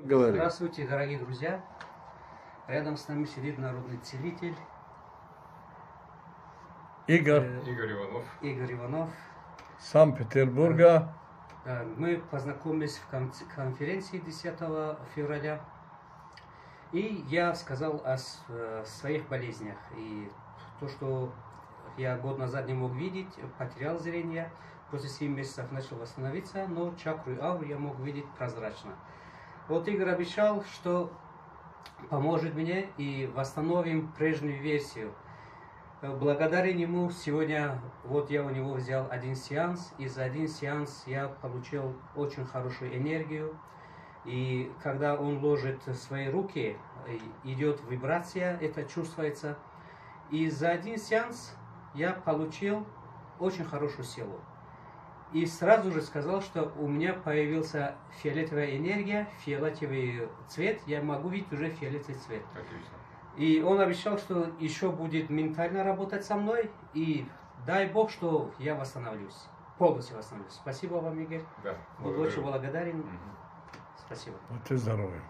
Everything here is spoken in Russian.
Говори. Здравствуйте, дорогие друзья. Рядом с нами сидит народный целитель Игорь, Игорь Иванов. Санкт-Петербурга. Мы познакомились в конференции 10 февраля. И я сказал о своих болезнях. И то, что я год назад не мог видеть, потерял зрение. После 7 месяцев начал восстановиться, но чакру и ауру я мог видеть прозрачно. Вот Игорь обещал, что поможет мне и восстановим прежнюю версию. Благодарен ему сегодня, вот я у него взял один сеанс, и за один сеанс я получил очень хорошую энергию. И когда он ложит свои руки, идет вибрация, это чувствуется. И за один сеанс я получил очень хорошую силу. И сразу же сказал, что у меня появился фиолетовая энергия, фиолетовый цвет, я могу видеть уже фиолетовый цвет. Отлично. И он обещал, что еще будет ментально работать со мной, и дай Бог, что я восстановлюсь, полностью восстановлюсь. Спасибо вам, Игорь. Да, Буду очень благодарен. Спасибо. Вот и здоровье.